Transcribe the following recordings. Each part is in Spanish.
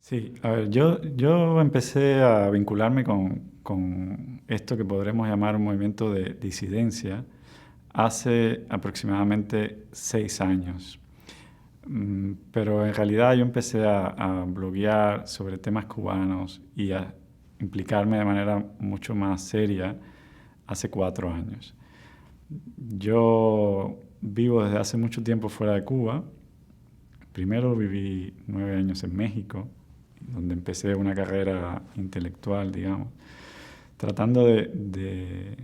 Sí, a ver, yo empecé a vincularme con esto que podremos llamar un movimiento de disidencia hace aproximadamente 6 años. Pero en realidad yo empecé a bloguear sobre temas cubanos y a implicarme de manera mucho más seria hace 4 años. Yo vivo desde hace mucho tiempo fuera de Cuba. Primero viví 9 años en México, donde empecé una carrera intelectual, digamos, tratando de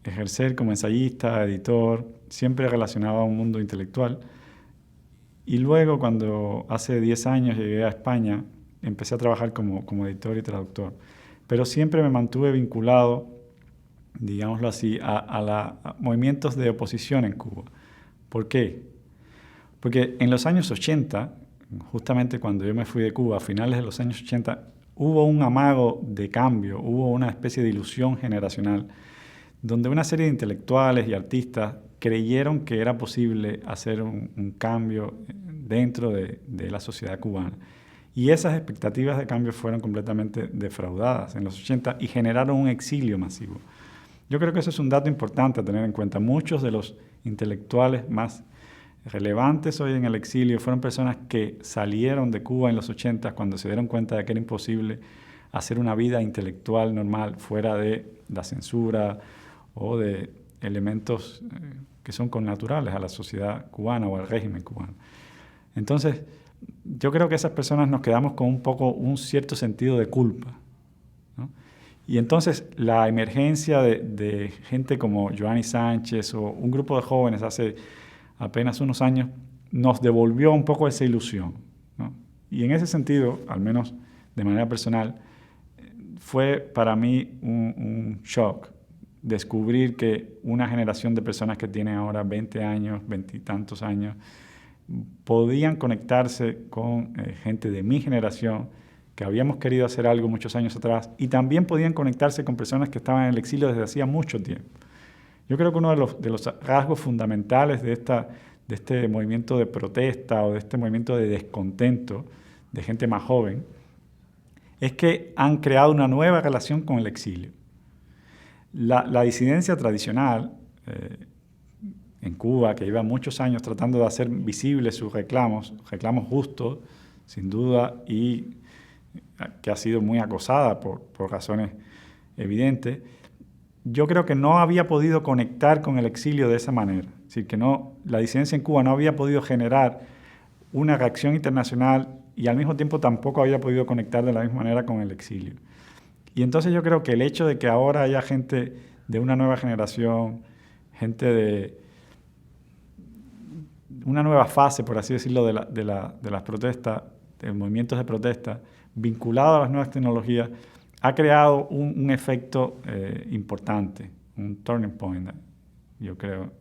ejercer como ensayista, editor, siempre relacionado a un mundo intelectual. Y luego, cuando hace 10 años llegué a España, empecé a trabajar como editor y traductor. Pero siempre me mantuve vinculado, digámoslo así, a movimientos de oposición en Cuba. ¿Por qué? Porque en los años 80, justamente cuando yo me fui de Cuba, a finales de los años 80, hubo un amago de cambio, hubo una especie de ilusión generacional, donde una serie de intelectuales y artistas creyeron que era posible hacer un cambio dentro de la sociedad cubana. Y esas expectativas de cambio fueron completamente defraudadas en los 80 y generaron un exilio masivo. Yo creo que eso es un dato importante a tener en cuenta. Muchos de los intelectuales más relevantes hoy en el exilio fueron personas que salieron de Cuba en los 80 cuando se dieron cuenta de que era imposible hacer una vida intelectual normal fuera de la censura o de elementos que son connaturales a la sociedad cubana o al régimen cubano. Entonces, yo creo que esas personas nos quedamos con un cierto sentido de culpa, ¿no? Y entonces la emergencia de gente como Joanny Sánchez o un grupo de jóvenes hace apenas unos años nos devolvió un poco esa ilusión, ¿no? Y en ese sentido, al menos de manera personal, fue para mí un shock descubrir que una generación de personas que tienen ahora 20 años, 20 y tantos años, podían conectarse con gente de mi generación que habíamos querido hacer algo muchos años atrás y también podían conectarse con personas que estaban en el exilio desde hacía mucho tiempo. Yo creo que uno de los rasgos fundamentales de este movimiento de protesta o de este movimiento de descontento de gente más joven es que han creado una nueva relación con el exilio. La disidencia tradicional en Cuba, que lleva muchos años tratando de hacer visibles sus reclamos justos, sin duda, y que ha sido muy acosada por razones evidentes, yo creo que no había podido conectar con el exilio de esa manera. Es decir, que la disidencia en Cuba no había podido generar una reacción internacional y al mismo tiempo tampoco había podido conectar de la misma manera con el exilio. Y entonces yo creo que el hecho de que ahora haya gente de una nueva generación, gente de una nueva fase, por así decirlo, de las protestas, de movimientos de protesta, vinculado a las nuevas tecnologías, ha creado un efecto importante, un turning point, yo creo.